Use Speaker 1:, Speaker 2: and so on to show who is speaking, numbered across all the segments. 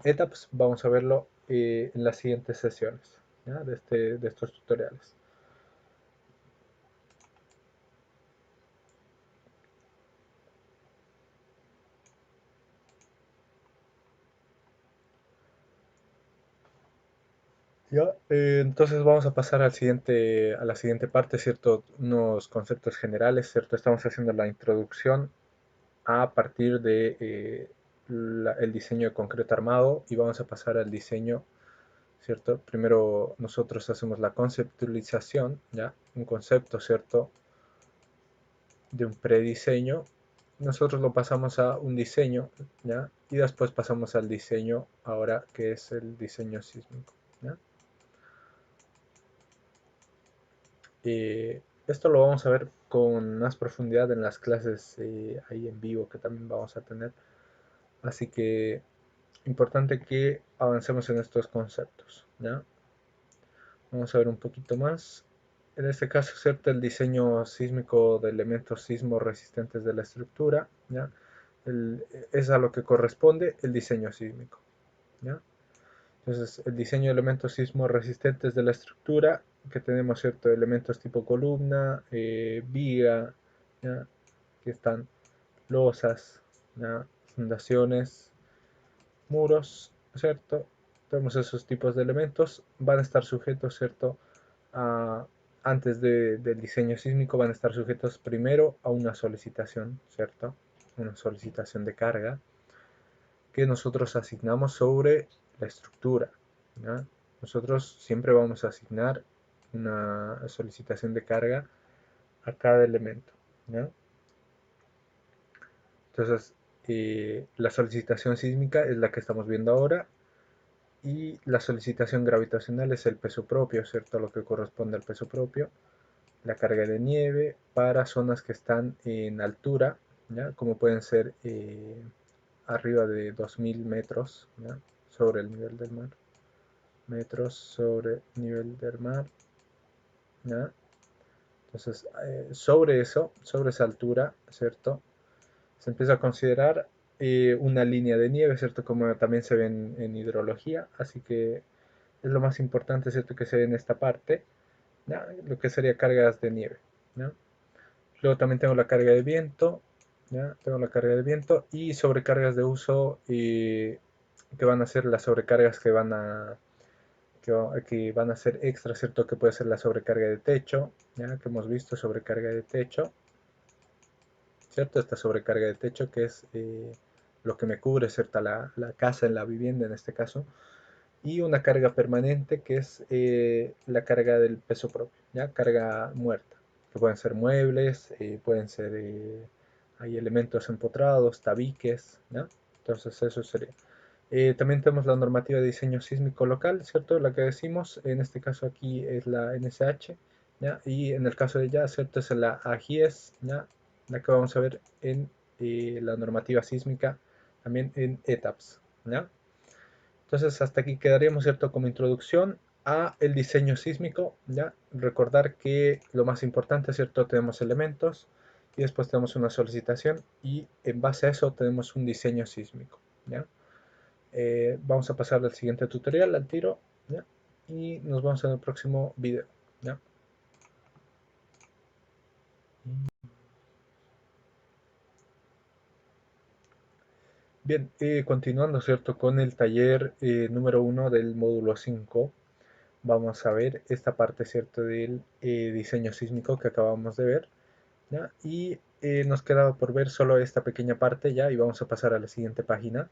Speaker 1: ETAPS vamos a verlo en las siguientes sesiones, ¿ya? De estos tutoriales. Ya, entonces vamos a pasar a la siguiente parte, ¿cierto? Unos conceptos generales, ¿cierto? Estamos haciendo la introducción a partir de el diseño de concreto armado y vamos a pasar al diseño, ¿cierto? Primero nosotros hacemos la conceptualización, ¿ya? Un concepto, ¿cierto? De un prediseño. Nosotros lo pasamos a un diseño, ¿ya? Y después pasamos al diseño ahora que es el diseño sísmico, ¿ya? Esto lo vamos a ver con más profundidad en las clases ahí en vivo que también vamos a tener. Así que importante que avancemos en estos conceptos, ¿ya? Vamos a ver un poquito más. En este caso, ¿cierto? El diseño sísmico de elementos sismo resistentes de la estructura, ¿ya? Es a lo que corresponde el diseño sísmico, ¿ya? Entonces, el diseño de elementos sismo resistentes de la estructura, que tenemos, ¿cierto? Elementos tipo columna, viga, ¿ya? Que están losas, ¿ya? Fundaciones, muros, ¿cierto? Tenemos esos tipos de elementos, van a estar sujetos, ¿cierto? A, antes del diseño sísmico van a estar sujetos primero a una solicitación, ¿cierto? Una solicitación de carga que nosotros asignamos sobre la estructura, ¿ya? Nosotros siempre vamos a asignar una solicitación de carga a cada elemento, ¿ya? Entonces, la solicitación sísmica es la que estamos viendo ahora y la solicitación gravitacional es el peso propio, ¿cierto? Lo que corresponde al peso propio. La carga de nieve para zonas que están en altura, ¿ya? Como pueden ser arriba de 2000 metros, ¿ya? Sobre el nivel del mar. Metros sobre nivel del mar, ¿ya? Entonces, sobre eso, sobre esa altura, ¿cierto? Se empieza a considerar una línea de nieve, ¿cierto? Como también se ve en hidrología, así que es lo más importante, ¿cierto? Que se ve en esta parte, ¿ya? Lo que sería cargas de nieve, ¿ya? Luego también tengo la carga de viento, ¿ya? Tengo la carga de viento y sobrecargas de uso que van a ser las sobrecargas que van a ser extra, ¿cierto? Que puede ser la sobrecarga de techo, ¿ya? Que hemos visto sobrecarga de techo, ¿cierto? Esta sobrecarga de techo que es lo que me cubre, ¿cierto? La casa, en la vivienda en este caso. Y una carga permanente que es la carga del peso propio, ¿ya? Carga muerta, que pueden ser muebles, pueden ser hay elementos empotrados, tabiques, ¿ya? Entonces eso sería. También tenemos la normativa de diseño sísmico local, ¿cierto? La que decimos, en este caso aquí es la NSH, ¿ya? Y en el caso de ya, ¿cierto? Es la AGIES, ¿ya? La que vamos a ver en la normativa sísmica, también en ETAPS, ¿ya? Entonces hasta aquí quedaríamos, ¿cierto? Como introducción a el diseño sísmico, ¿ya? Recordar que lo más importante, ¿cierto? Tenemos elementos y después tenemos una solicitación y en base a eso tenemos un diseño sísmico, ¿ya? Vamos a pasar al siguiente tutorial, al tiro, ¿ya? Y nos vemos en el próximo video, ¿ya? Bien, continuando, ¿cierto? Con el taller número 1 del módulo 5, vamos a ver esta parte, ¿cierto? Del diseño sísmico que acabamos de ver, ¿ya? Y nos quedaba por ver solo esta pequeña parte, ¿ya? Y vamos a pasar a la siguiente página.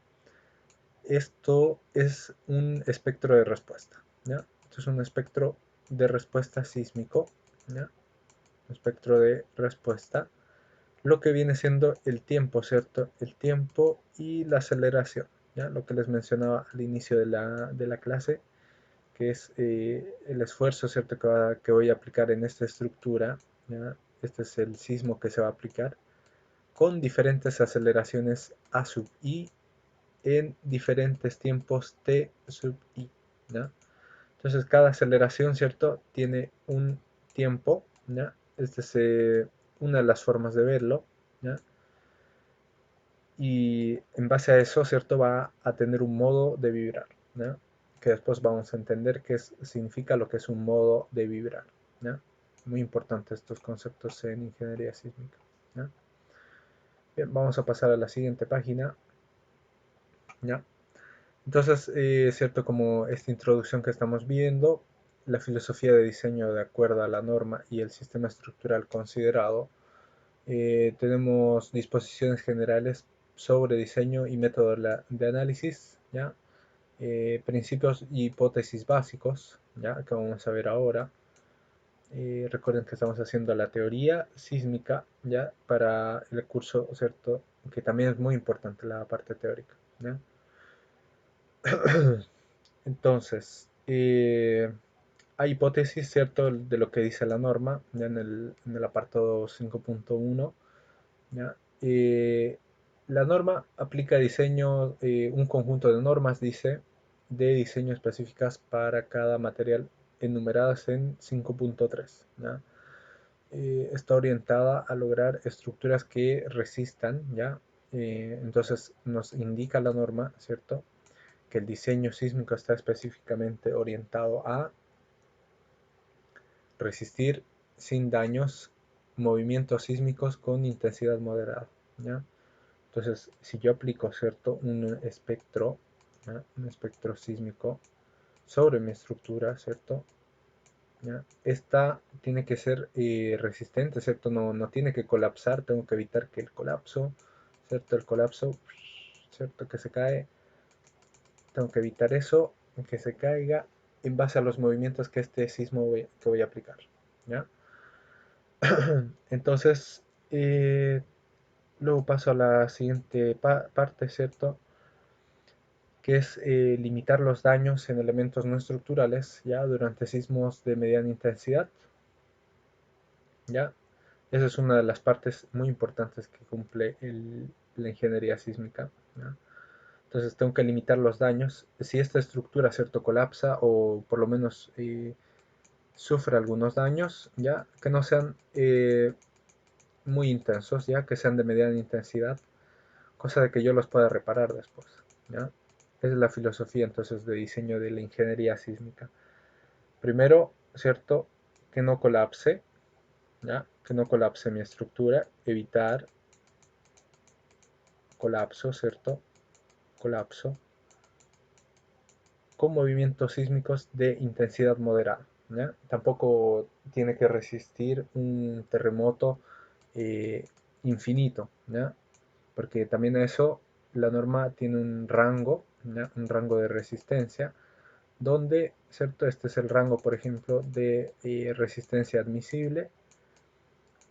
Speaker 1: Esto es un espectro de respuesta, ¿ya? Esto es un espectro de respuesta sísmico, ¿ya? Espectro de respuesta, lo que viene siendo el tiempo, ¿cierto? El tiempo y la aceleración, ¿ya? Lo que les mencionaba al inicio de la clase, que es el esfuerzo, ¿cierto? Que voy a aplicar en esta estructura, ¿ya? Este es el sismo que se va a aplicar con diferentes aceleraciones a sub i en diferentes tiempos t sub i, ¿ya? Entonces cada aceleración, ¿cierto? Tiene un tiempo, ¿ya? Esta es una de las formas de verlo, ¿ya? y en base a eso, ¿cierto? Va a tener un modo de vibrar, ¿no? Que después vamos a entender significa lo que es un modo de vibrar, ¿no? Muy importante estos conceptos en ingeniería sísmica, ¿no? Bien, vamos a pasar a la siguiente página, ¿ya? Entonces, cierto, como esta introducción que estamos viendo, la filosofía de diseño de acuerdo a la norma y el sistema estructural considerado, tenemos disposiciones generales sobre diseño y método de análisis, ¿ya? Principios y hipótesis básicos, ¿ya? Que vamos a ver ahora. Recuerden que estamos haciendo la teoría sísmica, ¿ya? Para el curso, ¿cierto? Que también es muy importante la parte teórica, ¿ya? Entonces, hay hipótesis, ¿cierto? De lo que dice la norma, ya en el apartado 5.1, ¿ya? La norma aplica diseño, un conjunto de normas, dice, de diseño específicas para cada material, enumeradas en 5.3, ¿ya? Está orientada a lograr estructuras que resistan, ¿ya? Entonces nos indica la norma, ¿cierto? Que el diseño sísmico está específicamente orientado a resistir sin daños movimientos sísmicos con intensidad moderada, ¿ya? Entonces, si yo aplico, ¿cierto? Un espectro, ¿ya? Un espectro sísmico sobre mi estructura, ¿cierto? ¿Ya? Esta tiene que ser resistente, ¿cierto? No tiene que colapsar, tengo que evitar que el colapso, ¿cierto? El colapso, ¿cierto? Que se cae, tengo que evitar eso, que se caiga en base a los movimientos que este sismo que voy a aplicar, ¿ya? Entonces, luego paso a la siguiente parte, ¿cierto? Que es limitar los daños en elementos no estructurales, ¿ya? Durante sismos de mediana intensidad, ¿ya? Esa es una de las partes muy importantes que cumple la ingeniería sísmica, ¿ya? Entonces tengo que limitar los daños. Si esta estructura, ¿cierto? Colapsa o por lo menos sufre algunos daños, ¿ya? Que no sean muy intensos, ¿ya? Que sean de mediana intensidad, cosa de que yo los pueda reparar después, ¿ya? Esa es la filosofía entonces de diseño de la ingeniería sísmica. Primero, ¿cierto? Que no colapse, ¿ya? Que no colapse mi estructura, evitar colapso, ¿cierto? Colapso con movimientos sísmicos de intensidad moderada, ¿ya? Tampoco tiene que resistir un terremoto eh, infinito, ¿ya? Porque también eso, la norma tiene un rango, ¿ya? Un rango de resistencia, donde, ¿cierto? Este es el rango, por ejemplo, de resistencia admisible,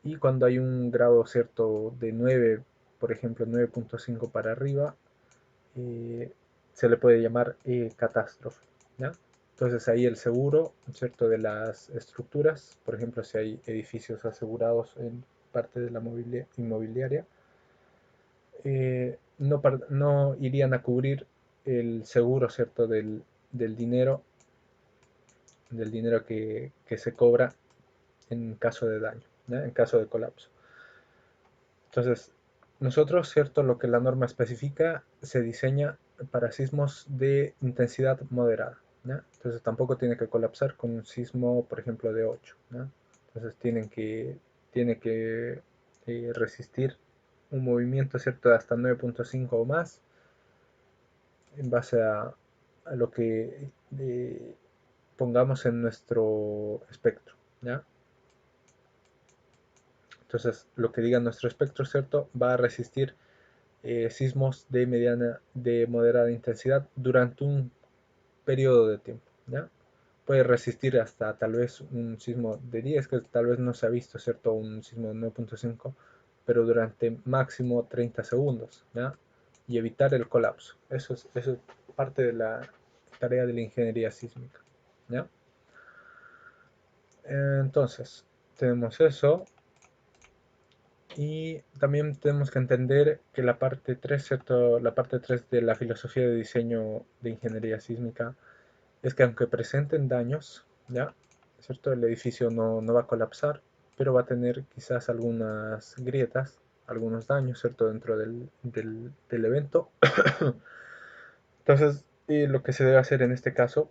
Speaker 1: y cuando hay un grado, ¿cierto? De 9, por ejemplo, 9.5 para arriba, eh, se le puede llamar catástrofe, ¿ya? Entonces ahí el seguro, ¿cierto? De las estructuras, por ejemplo, si hay edificios asegurados en parte de la inmobiliaria, no irían a cubrir el seguro, ¿cierto? Del dinero que se cobra en caso de daño, ¿ya? En caso de colapso. Entonces, nosotros, ¿cierto? Lo que la norma especifica se diseña para sismos de intensidad moderada, ¿ya? Entonces tampoco tiene que colapsar con un sismo, por ejemplo, de 8, ¿ya? Entonces tiene que resistir un movimiento, ¿cierto? De hasta 9.5 o más en base a lo que pongamos en nuestro espectro, ¿ya? Entonces, lo que diga nuestro espectro, ¿cierto? Va a resistir sismos de moderada intensidad durante un periodo de tiempo, ¿ya? Puede resistir hasta tal vez un sismo de 10, que tal vez no se ha visto, ¿cierto? Un sismo de 9.5, pero durante máximo 30 segundos, ¿ya? Y evitar el colapso. Eso es parte de la tarea de la ingeniería sísmica, ¿ya? Entonces, tenemos eso. Y también tenemos que entender que la parte 3, ¿cierto? La parte 3 de la filosofía de diseño de ingeniería sísmica es que aunque presenten daños, ¿ya? ¿Cierto? El edificio no va a colapsar, pero va a tener quizás algunas grietas, algunos daños, ¿cierto? Dentro del evento. Entonces, lo que se debe hacer en este caso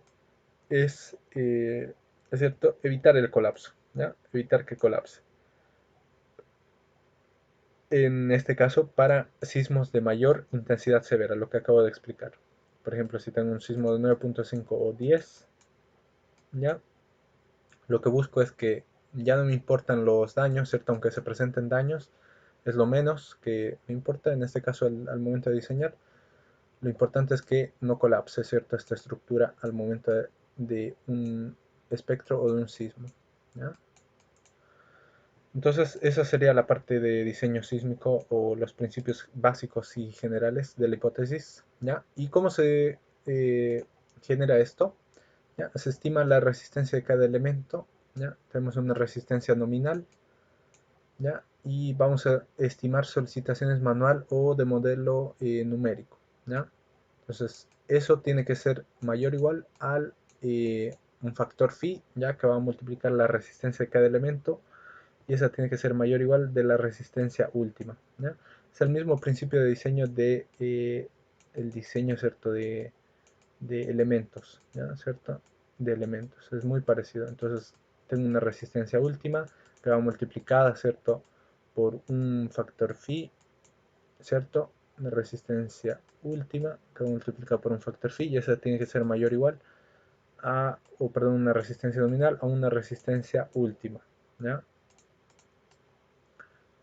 Speaker 1: es cierto, evitar el colapso, ¿ya? Evitar que colapse. En este caso, para sismos de mayor intensidad severa, lo que acabo de explicar. Por ejemplo, si tengo un sismo de 9.5 o 10, ¿ya? Lo que busco es que ya no me importan los daños, ¿cierto? Aunque se presenten daños, es lo menos que me importa en este caso al momento de diseñar. Lo importante es que no colapse, ¿cierto? Esta estructura al momento de un espectro o de un sismo, ¿ya? Entonces, esa sería la parte de diseño sísmico o los principios básicos y generales de la hipótesis, ¿ya? ¿Y cómo se genera esto? ¿Ya? Se estima la resistencia de cada elemento, ¿ya? Tenemos una resistencia nominal, ¿ya? Y vamos a estimar solicitaciones manual o de modelo numérico, ¿ya? Entonces, eso tiene que ser mayor o igual al un factor phi, ya que va a multiplicar la resistencia de cada elemento, y esa tiene que ser mayor o igual de la resistencia última, ¿ya? Es el mismo principio de diseño de el diseño, ¿cierto? De elementos, ¿ya? ¿Cierto? De elementos, es muy parecido. Entonces, tengo una resistencia última que va multiplicada, ¿cierto? Por un factor phi, ¿cierto? De resistencia última que va multiplicada por un factor phi, y esa tiene que ser mayor o igual a, o perdón, una resistencia nominal a una resistencia última, ¿ya?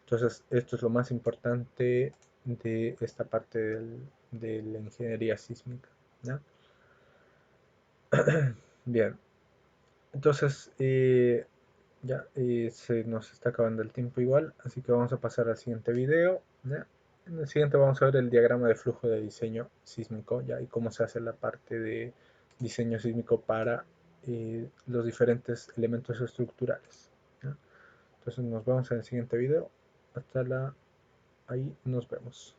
Speaker 1: Entonces, esto es lo más importante de esta parte de la ingeniería sísmica, ¿ya? Bien, entonces ya se nos está acabando el tiempo igual, así que vamos a pasar al siguiente video, ¿ya? En el siguiente vamos a ver el diagrama de flujo de diseño sísmico, ¿ya? Y cómo se hace la parte de diseño sísmico para los diferentes elementos estructurales, ¿ya? Entonces nos vemos en el siguiente video. Hasta la... Ahí nos vemos.